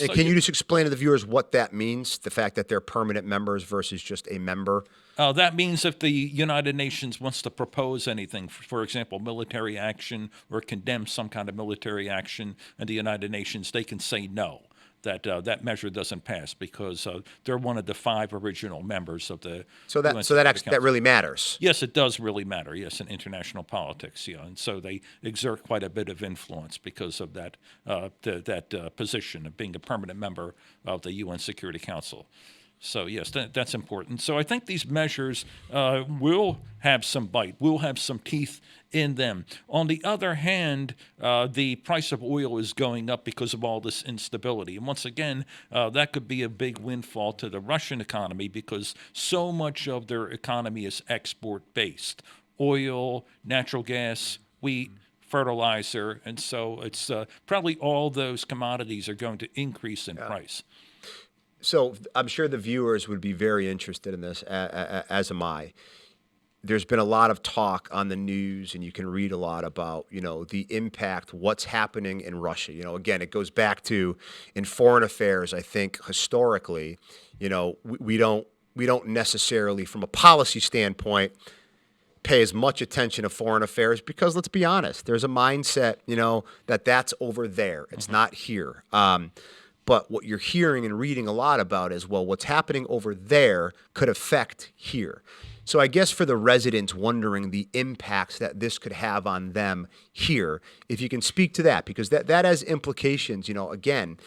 Can you just explain to the viewers what that means, the fact that they're permanent members versus just a member? That means if the United Nations wants to propose anything, for example, military action or condemn some kind of military action in the United Nations, they can say no. That measure doesn't pass because they're one of the 5 original members of the. So that really matters. Yes, it does really matter. Yes, in international politics, and so they exert quite a bit of influence because of that position of being a permanent member of the UN Security Council. So, yes, that's important. So I think these measures will have some bite, will have some teeth in them. On the other hand, the price of oil is going up because of all this instability. And once again, that could be a big windfall to the Russian economy because so much of their economy is export-based. Oil, natural gas, wheat, fertilizer. And so it's probably all those commodities are going to increase in price. So I'm sure the viewers would be very interested in this, as am I. There's been a lot of talk on the news, and you can read a lot about, the impact, what's happening in Russia. Again, it goes back to in foreign affairs. I think historically, we don't necessarily, from a policy standpoint, pay as much attention to foreign affairs because let's be honest, there's a mindset, that's over there. It's not here. But what you're hearing and reading a lot about is, well, what's happening over there could affect here. So I guess for the residents wondering the impacts that this could have on them here, if you can speak to that, because that has implications, again,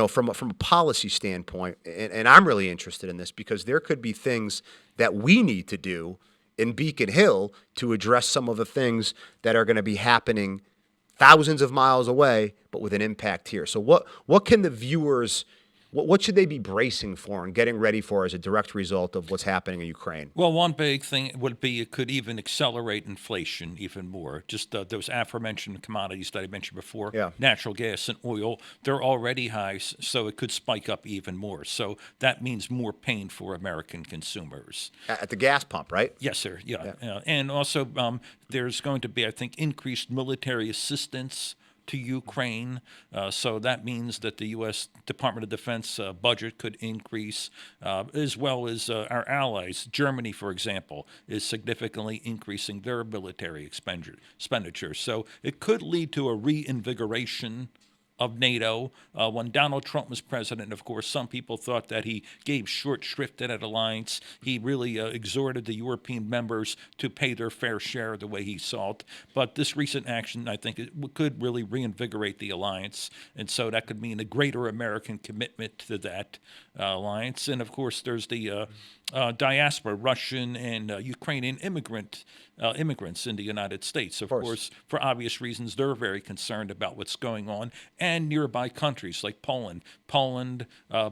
from a policy standpoint. And I'm really interested in this because there could be things that we need to do in Beacon Hill to address some of the things that are going to be happening thousands of miles away, but with an impact here. So what can the viewers What should they be bracing for and getting ready for as a direct result of what's happening in Ukraine? Well, one big thing would be it could even accelerate inflation even more. Just those aforementioned commodities that I mentioned before, Yeah. natural gas and oil, they're already high, so it could spike up even more. So that means more pain for American consumers. At the gas pump, right? Yes, sir. Yeah. And also, there's going to be, I think, increased military assistance to Ukraine. So that means that the U.S. Department of Defense budget could increase, as well as our allies. Germany, for example, is significantly increasing their military expenditure. So it could lead to a reinvigoration of NATO. When Donald Trump was president, of course, some people thought that he gave short shrift to that alliance. He really exhorted the European members to pay their fair share the way he saw it. But this recent action, I think, could really reinvigorate the alliance. And so that could mean a greater American commitment to that alliance. And of course, there's the diaspora, Russian and Ukrainian immigrants in the United States. Of course, for obvious reasons, they're very concerned about what's going on, and nearby countries like Poland. Poland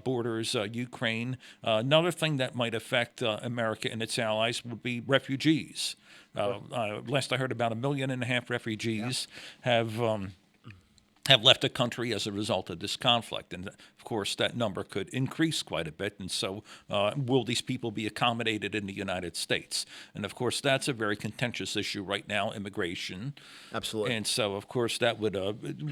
borders Ukraine. Another thing that might affect America and its allies would be refugees. Last I heard, about 1.5 million refugees have left the country as a result of this conflict. And of course, that number could increase quite a bit. And so, will these people be accommodated in the United States? And of course, that's a very contentious issue right now, immigration. Absolutely. And so, of course, that would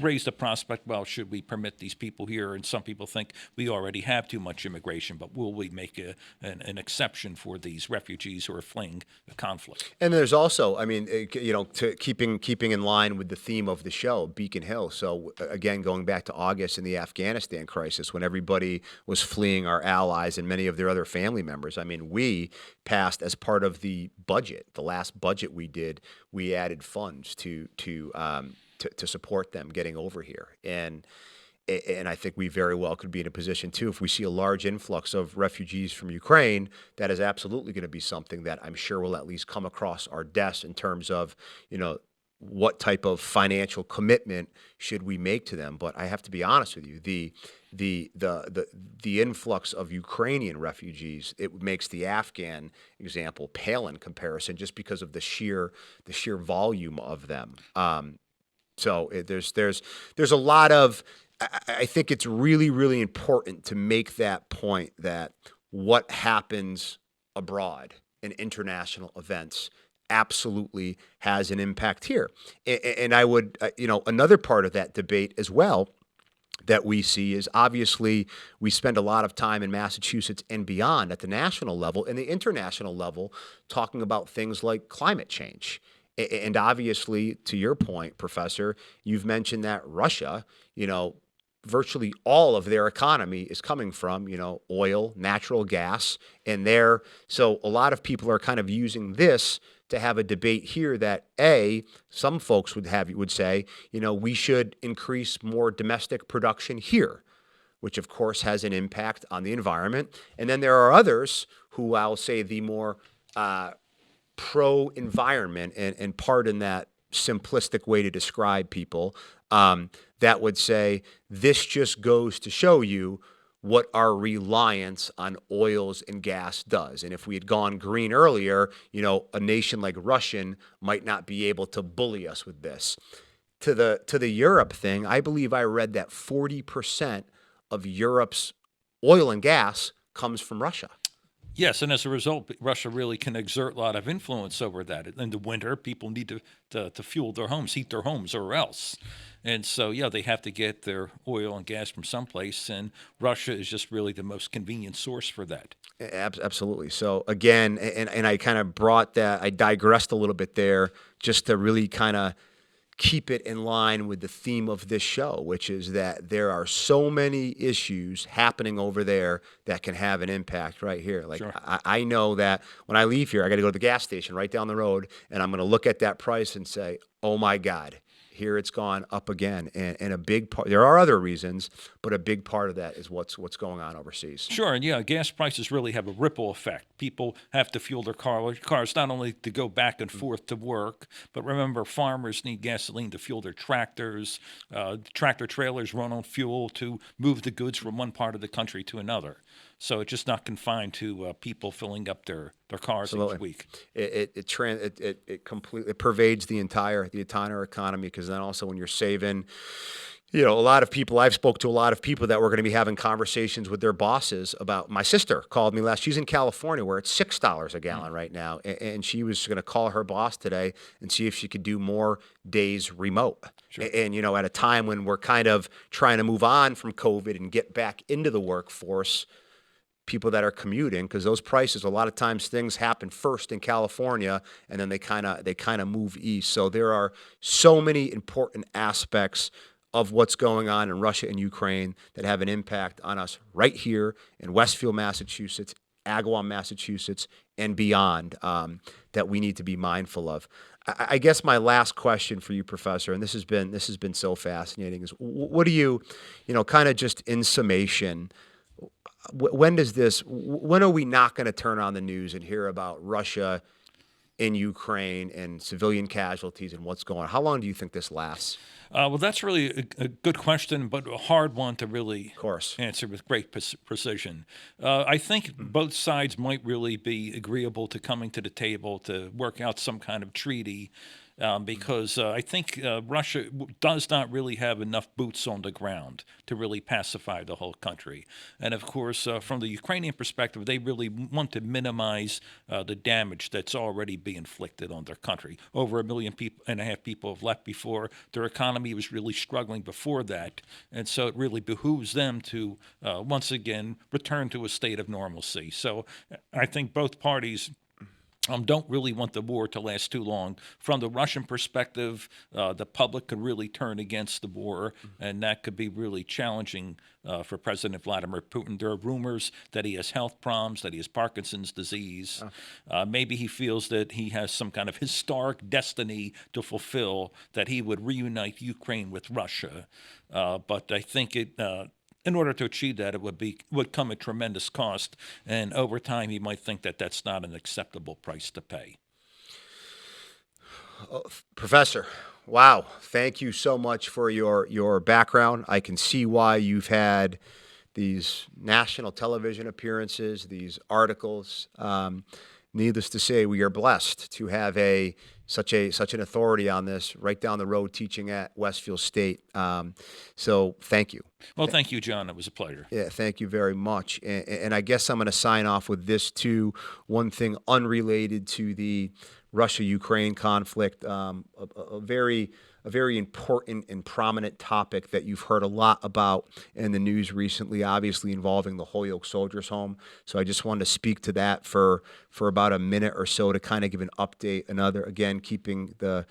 raise the prospect, well, should we permit these people here? And some people think we already have too much immigration, but will we make an exception for these refugees who are fleeing the conflict? And there's also, I mean, to keeping in line with the theme of the show, Beacon Hill. So again, going back to August in the Afghanistan crisis, when everybody was fleeing our allies and many of their other family members, I mean, we passed as part of the budget, the last budget we did, we added funds to support them getting over here. And I think we very well could be in a position too, if we see a large influx of refugees from Ukraine, that is absolutely going to be something that I'm sure will at least come across our desks in terms of, what type of financial commitment should we make to them. But I have to be honest with you, the influx of Ukrainian refugees, it makes the Afghan example pale in comparison, just because of the sheer volume of them. There's a lot of, I think it's really, really important to make that point that what happens abroad in international events absolutely has an impact here. And I would, another part of that debate as well that we see is, obviously we spend a lot of time in Massachusetts and beyond at the national level and the international level talking about things like climate change. And obviously, to your point, Professor, you've mentioned that Russia, virtually all of their economy is coming from, oil, natural gas, and so a lot of people are kind of using this to have a debate here that some folks would say, we should increase more domestic production here, which of course has an impact on the environment. And then there are others who, I'll say, the more pro-environment, and pardon that simplistic way to describe people, that would say this just goes to show you what our reliance on oils and gas does. And if we had gone green earlier, a nation like Russia might not be able to bully us with this. To the Europe thing, I believe I read that 40% of Europe's oil and gas comes from Russia. Yes, and as a result, Russia really can exert a lot of influence over that. In the winter, people need to fuel their homes, heat their homes, or else. And so, they have to get their oil and gas from someplace, and Russia is just really the most convenient source for that. Absolutely. So again, and I kind of I digressed a little bit there just to really kind of keep it in line with the theme of this show, which is that there are so many issues happening over there that can have an impact right here. Like, Sure. I know that when I leave here, I got to go to the gas station right down the road, and I'm going to look at that price and say, oh my God, here it's gone up again, and a big part. There are other reasons, but a big part of that is what's going on overseas. Sure, and yeah, gas prices really have a ripple effect. People have to fuel their cars not only to go back and forth to work, but remember, farmers need gasoline to fuel their tractors. Tractor trailers run on fuel to move the goods from one part of the country to another. So it's just not confined to people filling up their cars each week. It completely pervades the entire economy, because then also when you're saving, a lot of people, I've spoke to a lot of people that were going to be having conversations with their bosses about. My sister called me she's in California, where it's $6 a gallon right now, and she was going to call her boss today and see if she could do more days remote. Sure. And at a time when we're kind of trying to move on from COVID and get back into the workforce, people that are commuting, because those prices, a lot of times things happen first in California and then they kind of move east. So there are so many important aspects of what's going on in Russia and Ukraine that have an impact on us right here in Westfield, Massachusetts, Agawam, Massachusetts, and beyond, that we need to be mindful of. I guess my last question for you, Professor, and this has been so fascinating, is what do you, kind of just in summation, when are we not going to turn on the news and hear about Russia in Ukraine and civilian casualties and what's going on? How long do you think this lasts? Well, that's really a good question, but a hard one to really answer with great precision. I think both sides might really be agreeable to coming to the table to work out some kind of treaty, because I think Russia does not really have enough boots on the ground to really pacify the whole country. And of course, from the Ukrainian perspective, they really want to minimize the damage that's already being inflicted on their country. Over 1.5 million people have left before. Their economy was really struggling before that. And so it really behooves them to, once again, return to a state of normalcy. So I think both parties don't really want the war to last too long. From the Russian perspective, the public could really turn against the war, and that could be really challenging for President Vladimir Putin. There are rumors that he has health problems, that he has Parkinson's disease. Maybe he feels that he has some kind of historic destiny to fulfill, that he would reunite Ukraine with Russia. But I think in order to achieve that, it would come at tremendous cost, and over time, he might think that that's not an acceptable price to pay. Professor, wow! Thank you so much for your background. I can see why you've had these national television appearances, these articles. Needless to say, we are blessed to have such an authority on this right down the road teaching at Westfield State. So thank you. Well, thank you, John. It was a pleasure. Yeah, thank you very much. And I guess I'm going to sign off with this too. One thing unrelated to the Russia-Ukraine conflict, a very important and prominent topic that you've heard a lot about in the news recently, obviously involving the Holyoke Soldiers Home. So I just wanted to speak to that for about a minute or so to kind of give an update. Again, keeping the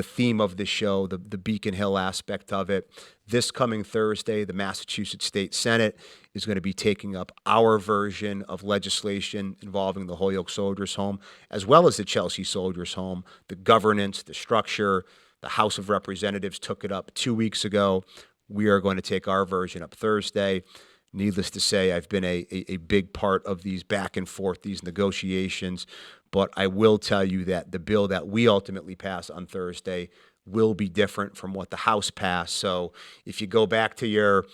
theme of this show, the Beacon Hill aspect of it. This coming Thursday, the Massachusetts State Senate is going to be taking up our version of legislation involving the Holyoke Soldiers Home, as well as the Chelsea Soldiers Home, the governance, the structure. The House of Representatives took it up 2 weeks ago. We are going to take our version up Thursday. Needless to say, I've been a big part of these back and forth, these negotiations. But I will tell you that the bill that we ultimately pass on Thursday will be different from what the House passed. So if you go back to your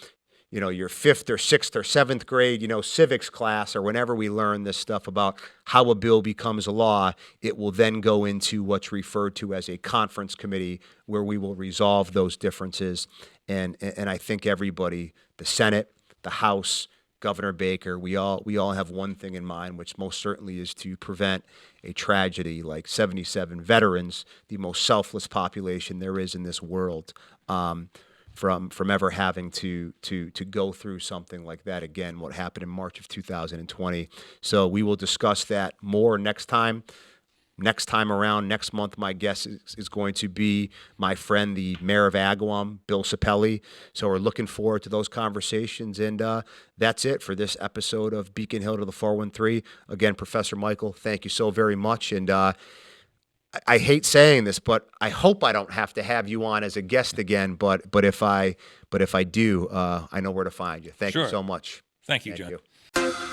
fifth or sixth or seventh grade, civics class, or whenever we learn this stuff about how a bill becomes a law, it will then go into what's referred to as a conference committee, where we will resolve those differences. And I think everybody, the Senate, the House, Governor Baker, we all have one thing in mind, which most certainly is to prevent a tragedy like 77 veterans, the most selfless population there is in this world, from ever having to go through something like that again, what happened in March of 2020. So we will discuss that more next time. Next time around, next month, my guest is going to be my friend, the mayor of Agawam, Bill Sapelli. So we're looking forward to those conversations. And that's it for this episode of Beacon Hill to the 413. Again, Professor Michael, thank you so very much. And I hate saying this, but I hope I don't have to have you on as a guest again. But if I do, I know where to find you. Thank you Sure. so much. Thank you, Thank John. you.